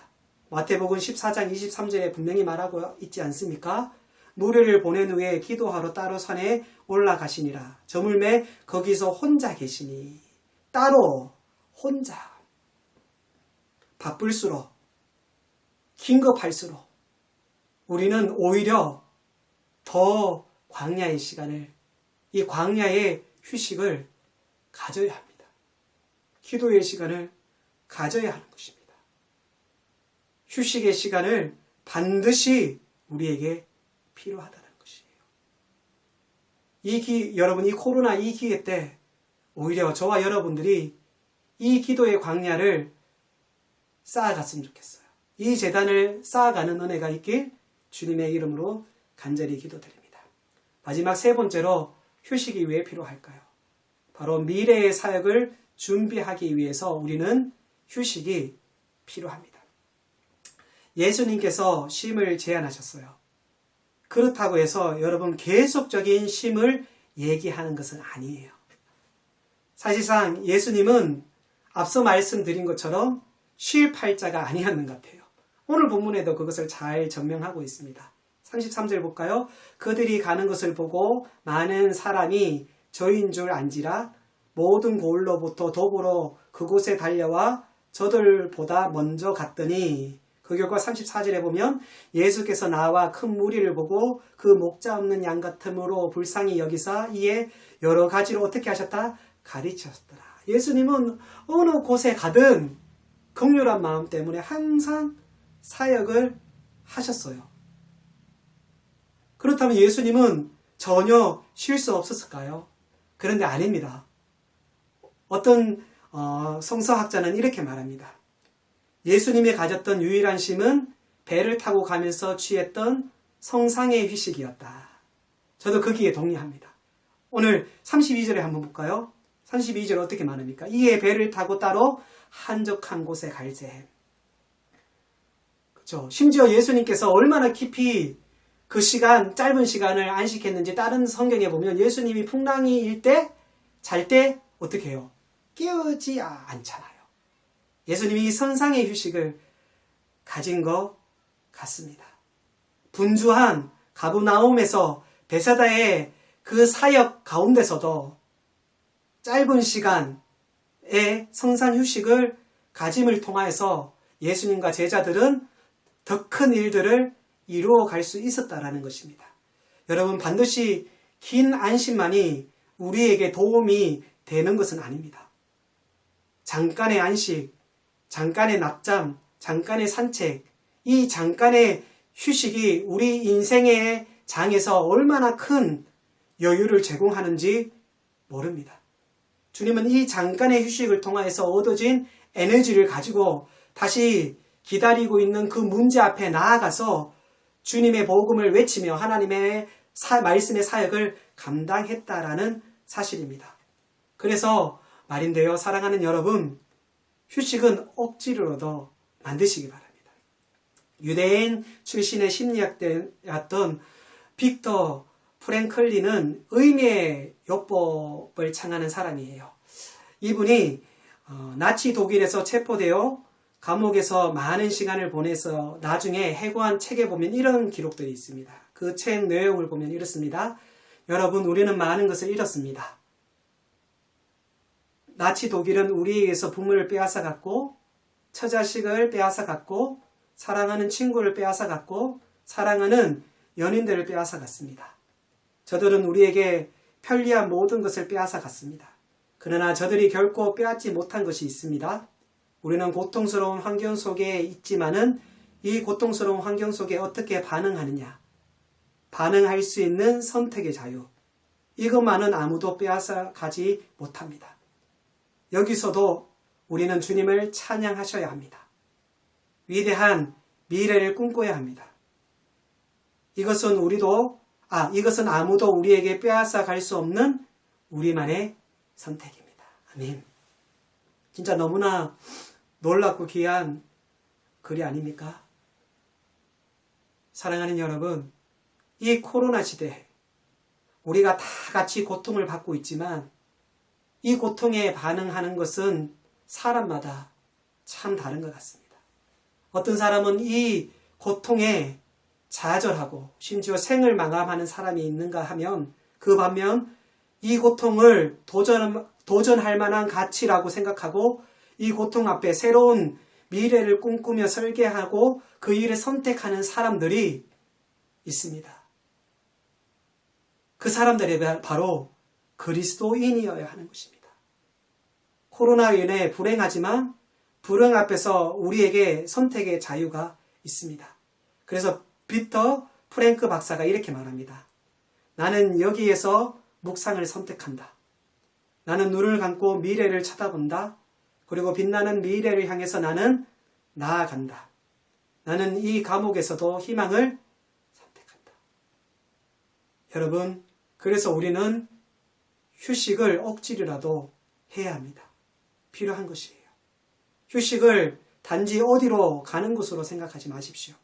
마태복음 14장 23절에 분명히 말하고 있지 않습니까? 무리를 보낸 후에 기도하러 따로 산에 올라가시니라. 저물매 거기서 혼자 계시니. 따로 혼자. 바쁠수록, 긴급할수록 우리는 오히려 더 광야의 시간을, 이 광야의 휴식을 가져야 합니다. 기도의 시간을 가져야 하는 것입니다. 휴식의 시간을 반드시 우리에게 필요하다는 것이에요. 여러분, 이 코로나 이 기회 때 오히려 저와 여러분들이 이 기도의 광야를 쌓아갔으면 좋겠어요. 이 재단을 쌓아가는 은혜가 있길 주님의 이름으로 간절히 기도드립니다. 마지막 세 번째로 휴식이 왜 필요할까요? 바로 미래의 사역을 준비하기 위해서 우리는 휴식이 필요합니다. 예수님께서 쉼을 제안하셨어요. 그렇다고 해서 여러분 계속적인 쉼을 얘기하는 것은 아니에요. 사실상 예수님은 앞서 말씀드린 것처럼 쉴 팔자가 아니었는 것 같아요. 오늘 본문에도 그것을 잘 전명하고 있습니다. 33절 볼까요? 그들이 가는 것을 보고 많은 사람이 저인 줄 안지라 모든 고을로부터 도보로 그곳에 달려와 저들보다 먼저 갔더니 그 결과 34절에 보면 예수께서 나와 큰 무리를 보고 그 목자 없는 양 같음으로 불쌍히 여기사 이에 여러 가지로 어떻게 하셨다? 가르치셨더라. 예수님은 어느 곳에 가든 긍휼한 마음 때문에 항상 사역을 하셨어요. 그렇다면 예수님은 전혀 쉴 수 없었을까요? 그런데 아닙니다. 어떤 성서학자는 이렇게 말합니다. 예수님이 가졌던 유일한 쉼은 배를 타고 가면서 취했던 성상의 휴식이었다. 저도 거기에 동의합니다. 오늘 32절에 한번 볼까요? 32절 어떻게 말합니까? 이에 배를 타고 따로 한적한 곳에 갈새. 그렇죠? 심지어 예수님께서 얼마나 깊이 그 시간, 짧은 시간을 안식했는지 다른 성경에 보면 예수님이 풍랑이 일 때, 잘 때 어떻게 해요? 깨우지 않잖아요. 예수님이 선상의 휴식을 가진 것 같습니다. 분주한 가브나움에서 베사다의 그 사역 가운데서도 짧은 시간의 성산 휴식을 가짐을 통하여서 예수님과 제자들은 더 큰 일들을 이루어 갈 수 있었다라는 것입니다. 여러분, 반드시 긴 안식만이 우리에게 도움이 되는 것은 아닙니다. 잠깐의 안식, 잠깐의 낮잠, 잠깐의 산책, 이 잠깐의 휴식이 우리 인생의 장에서 얼마나 큰 여유를 제공하는지 모릅니다. 주님은 이 잠깐의 휴식을 통하여서 얻어진 에너지를 가지고 다시 기다리고 있는 그 문제 앞에 나아가서 주님의 복음을 외치며 하나님의 말씀의 사역을 감당했다라는 사실입니다. 그래서 말인데요, 사랑하는 여러분, 휴식은 억지로라도 만드시기 바랍니다. 유대인 출신의 심리학자였던 빅터 프랭클린은 의미의 요법을 창하는 사람이에요. 이분이 나치 독일에서 체포되어 감옥에서 많은 시간을 보내서 나중에 해고한 책에 보면 이런 기록들이 있습니다. 그 책 내용을 보면 이렇습니다. 여러분, 우리는 많은 것을 잃었습니다. 나치 독일은 우리에게서 부모를 빼앗아갔고, 처자식을 빼앗아갔고, 사랑하는 친구를 빼앗아갔고, 사랑하는 연인들을 빼앗아갔습니다. 저들은 우리에게 편리한 모든 것을 빼앗아갔습니다. 그러나 저들이 결코 빼앗지 못한 것이 있습니다. 우리는 고통스러운 환경 속에 있지만은 이 고통스러운 환경 속에 어떻게 반응하느냐. 반응할 수 있는 선택의 자유. 이것만은 아무도 빼앗아가지 못합니다. 여기서도 우리는 주님을 찬양하셔야 합니다. 위대한 미래를 꿈꿔야 합니다. 이것은 아무도 우리에게 빼앗아 갈 수 없는 우리만의 선택입니다. 아멘. 진짜 너무나 놀랍고 귀한 글이 아닙니까? 사랑하는 여러분, 이 코로나 시대, 우리가 다 같이 고통을 받고 있지만 이 고통에 반응하는 것은 사람마다 참 다른 것 같습니다. 어떤 사람은 이 고통에 좌절하고 심지어 생을 마감하는 사람이 있는가 하면 그 반면 이 고통을 도전할 만한 가치라고 생각하고 이 고통 앞에 새로운 미래를 꿈꾸며 설계하고 그 일을 선택하는 사람들이 있습니다. 그 사람들이 바로 그리스도인이어야 하는 것입니다. 코로나로 인해 불행하지만 불행 앞에서 우리에게 선택의 자유가 있습니다. 그래서 빅터 프랭크 박사가 이렇게 말합니다. 나는 여기에서 묵상을 선택한다. 나는 눈을 감고 미래를 쳐다본다. 그리고 빛나는 미래를 향해서 나는 나아간다. 나는 이 감옥에서도 희망을 선택한다. 여러분, 그래서 우리는 휴식을 억지로라도 해야 합니다. 필요한 것이에요. 휴식을 단지 어디로 가는 것으로 생각하지 마십시오.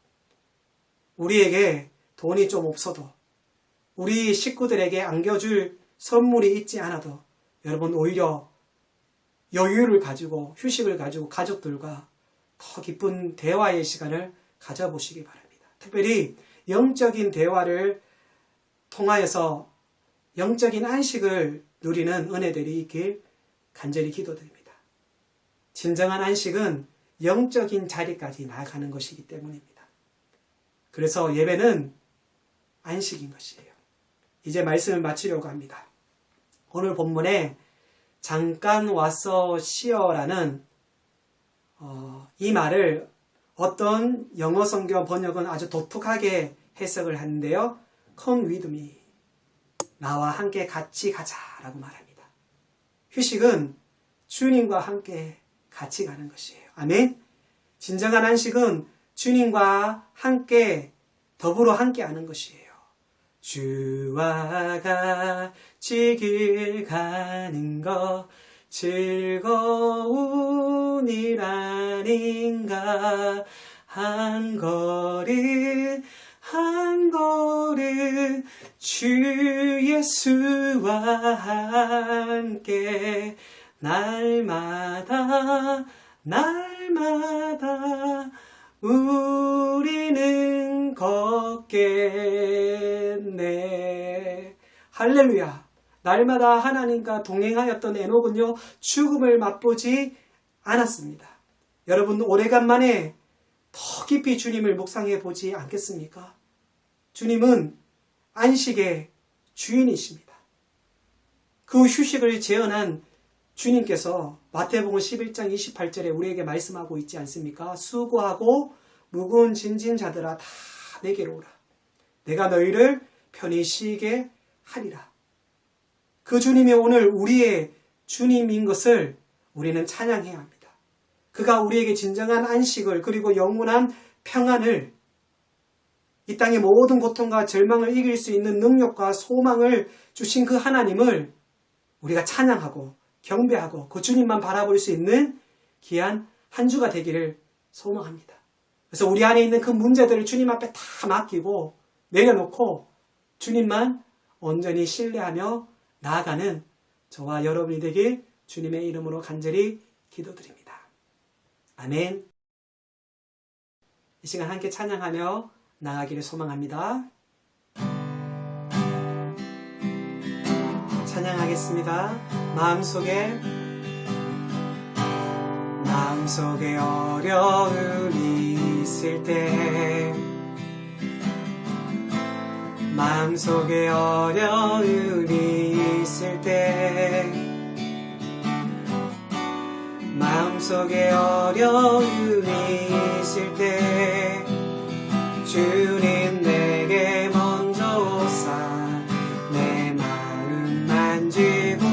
우리에게 돈이 좀 없어도, 우리 식구들에게 안겨줄 선물이 있지 않아도 여러분 오히려 여유를 가지고 휴식을 가지고 가족들과 더 깊은 대화의 시간을 가져보시기 바랍니다. 특별히 영적인 대화를 통하여서 영적인 안식을 누리는 은혜들이 있길 간절히 기도드립니다. 진정한 안식은 영적인 자리까지 나아가는 것이기 때문입니다. 그래서 예배는 안식인 것이에요. 이제 말씀을 마치려고 합니다. 오늘 본문에 잠깐 와서 쉬어라는 이 말을 어떤 영어 성경 번역은 아주 독특하게 해석을 하는데요. Come with me. 나와 함께 같이 가자라고 말합니다. 휴식은 주님과 함께 같이 가는 것이에요. 아멘. 진정한 안식은 주님과 함께 더불어 함께 하는 것이에요. 주와 같이 길 가는 것 즐거운 일 아닌가. 한 걸음 한 걸음 주 예수와 함께 날마다 우리는 걷겠네. 할렐루야. 날마다 하나님과 동행하였던 에녹은요, 죽음을 맛보지 않았습니다. 여러분, 오래간만에 더 깊이 주님을 묵상해 보지 않겠습니까? 주님은 안식의 주인이십니다. 그 휴식을 재현한 주님께서 마태복음 11장 28절에 우리에게 말씀하고 있지 않습니까? 수고하고 무거운 짐진 자들아 다 내게로 오라. 내가 너희를 편히 쉬게 하리라. 그 주님이 오늘 우리의 주님인 것을 우리는 찬양해야 합니다. 그가 우리에게 진정한 안식을 그리고 영원한 평안을 이 땅의 모든 고통과 절망을 이길 수 있는 능력과 소망을 주신 그 하나님을 우리가 찬양하고 경배하고 그 주님만 바라볼 수 있는 귀한 한 주가 되기를 소망합니다. 그래서 우리 안에 있는 그 문제들을 주님 앞에 다 맡기고 내려놓고 주님만 온전히 신뢰하며 나아가는 저와 여러분이 되길 주님의 이름으로 간절히 기도드립니다. 아멘. 이 시간 함께 찬양하며 나아가기를 소망합니다. 찬양하겠습니다. 마음속에 어려움이 있을 때, 마음속에 어려움이 있을 때, 마음속에 어려움이 있을 때, 주님 내게 먼저 오사 내 마음 만지고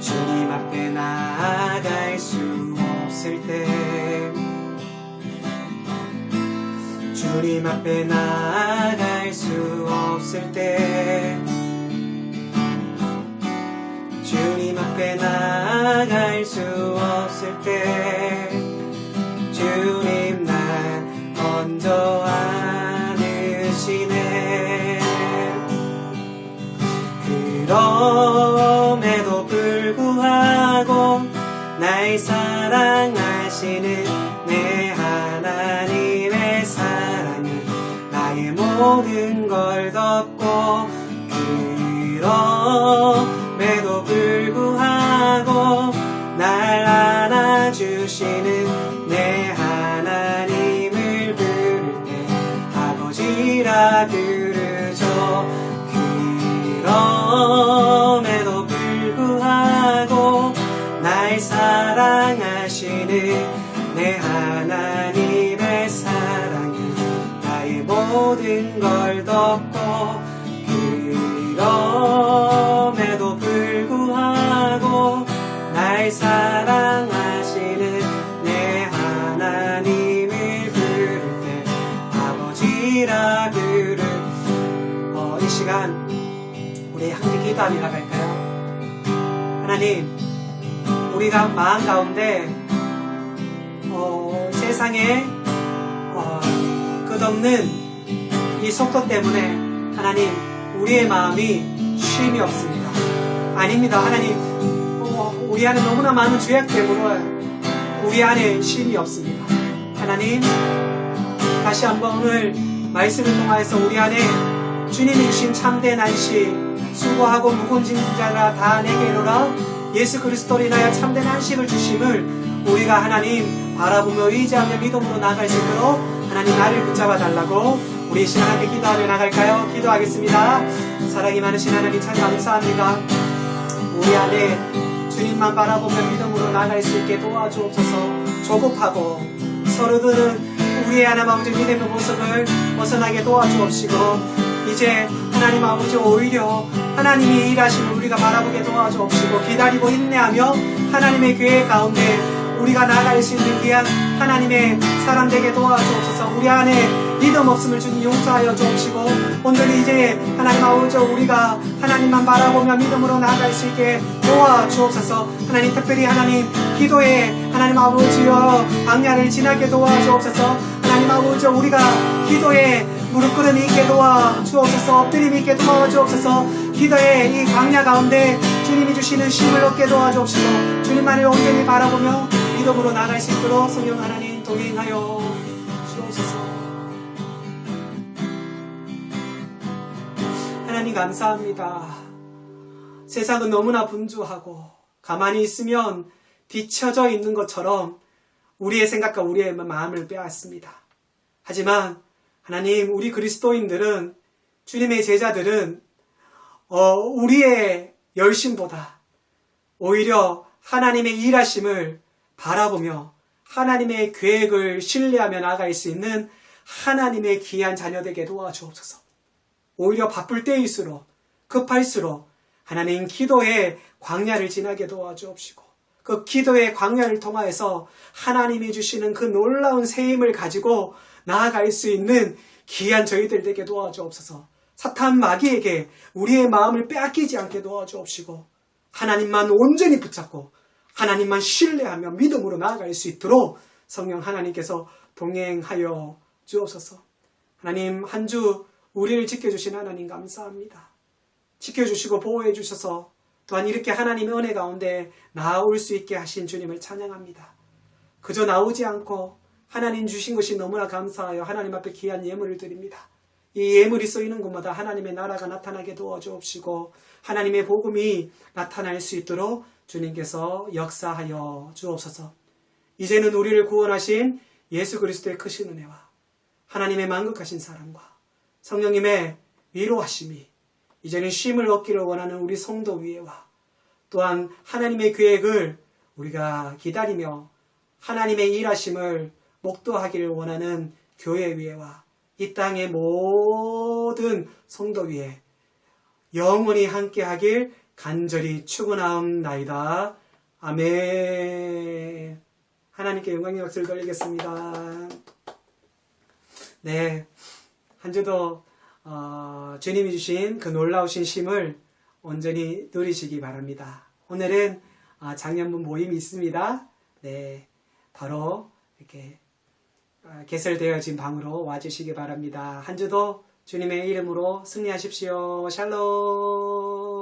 주님 앞에 나아갈 수 없을 때, 주님 앞에 나아갈 수 없을 때, 주님 앞에 나아갈 수 없을 때, 주님 날 먼저 안으시네. 그럼에도 불구하고 날 사랑하시는 내 하나님의 사랑은 나의 모든 걸 덮고, 그럼에도 불구하고 날 안아주시는 내 하나님을 부를 때 아버지라 부르죠. 그럼에도 불구하고 날 사랑하시는 내 하나님의 사랑은 나의 모든 걸 덮고, 그럼에도 불구하고 날 사랑하시는 내 하나님을 부를 때 아버지라 부를. 이 시간 우리 함께 기도하며 나갈까요? 하나님, 우리가 마음 가운데 세상에 끝없는 이 속도 때문에 하나님 우리의 마음이 쉼이 없습니다. 아닙니다. 하나님, 우리 안에 너무나 많은 죄악 때문에 우리 안에 쉼이 없습니다. 하나님, 다시 한번 오늘 말씀을 통하여서 우리 안에 주님이 주신 참된 안식, 수고하고 무거운 짐진 자라 다 내게 이르라 예수 그리스도로 인하여 참된 안식을 주심을 우리가 하나님 바라보며 의지하며 믿음으로 나아갈 수 있도록 하나님 나를 붙잡아 달라고 우리 시간 함께 기도하며 나갈까요? 기도하겠습니다. 사랑이 많으신 하나님 참 감사합니다. 우리 안에 주님만 바라보며 믿음으로 나아갈 수 있게 도와주옵소서. 조급하고 서로들은 우리의 하나님 아버지 믿음의 모습을 벗어나게 도와주옵시고, 이제 하나님 아버지 오히려 하나님이 일하시는 우리가 바라보게 도와주옵시고, 기다리고 인내하며 하나님의 교회 가운데 우리가 나아갈 수 있는 귀한 하나님의 사람 되게 도와주옵소서. 우리 안에 믿음 없음을 주님 용서하여 주옵시고, 오늘 이제 하나님 아버지 우리가 하나님만 바라보며 믿음으로 나아갈 수 있게 도와주옵소서. 하나님 특별히 하나님 기도에 하나님 아버지여 광야를 지나게 도와주옵소서. 하나님 아버지 우리가 기도에 무릎 꿇음이 있게 도와주옵소서. 엎드림이 있게 도와주옵소서. 기도에 이 광야 가운데 주님이 주시는 쉼을 얻게 도와주옵시고, 주님만을 온전히 바라보며 믿음으로 나아갈 수 있도록 성령 하나님 동행하여 주옵소서. 하나님 감사합니다. 세상은 너무나 분주하고 가만히 있으면 뒤처져 있는 것처럼 우리의 생각과 우리의 마음을 빼앗습니다. 하지만 하나님, 우리 그리스도인들은, 주님의 제자들은 우리의 열심보다 오히려 하나님의 일하심을 바라보며 하나님의 계획을 신뢰하며 나아갈 수 있는 하나님의 귀한 자녀되게 도와주옵소서. 오히려 바쁠 때일수록, 급할수록 하나님 기도의 광야를 지나게 도와주옵시고, 그 기도의 광야를 통하여서 하나님이 주시는 그 놀라운 세임을 가지고 나아갈 수 있는 귀한 저희들 되게 도와주옵소서. 사탄 마귀에게 우리의 마음을 빼앗기지 않게 도와주옵시고, 하나님만 온전히 붙잡고 하나님만 신뢰하며 믿음으로 나아갈 수 있도록 성령 하나님께서 동행하여 주옵소서. 하나님, 한 주 우리를 지켜주신 하나님 감사합니다. 지켜주시고 보호해 주셔서 또한 이렇게 하나님의 은혜 가운데 나올 수 있게 하신 주님을 찬양합니다. 그저 나오지 않고 하나님 주신 것이 너무나 감사하여 하나님 앞에 귀한 예물을 드립니다. 이 예물이 쓰이는 곳마다 하나님의 나라가 나타나게 도와주옵시고 하나님의 복음이 나타날 수 있도록 주님께서 역사하여 주옵소서. 이제는 우리를 구원하신 예수 그리스도의 크신 은혜와 하나님의 만극하신 사랑과 성령님의 위로하심이 이제는 쉼을 얻기를 원하는 우리 성도 위에와 또한 하나님의 계획을 우리가 기다리며 하나님의 일하심을 목도하기를 원하는 교회 위에와 이 땅의 모든 성도 위에 영원히 함께하길 간절히 축원하옵나이다. 아멘. 하나님께 영광의 박수를 돌리겠습니다. 네, 한 주도 주님이 주신 그 놀라우신 쉼을 온전히 누리시기 바랍니다. 오늘은 장년분 모임이 있습니다. 네, 바로 이렇게 개설되어진 방으로 와주시기 바랍니다. 한 주도 주님의 이름으로 승리하십시오. 샬롬.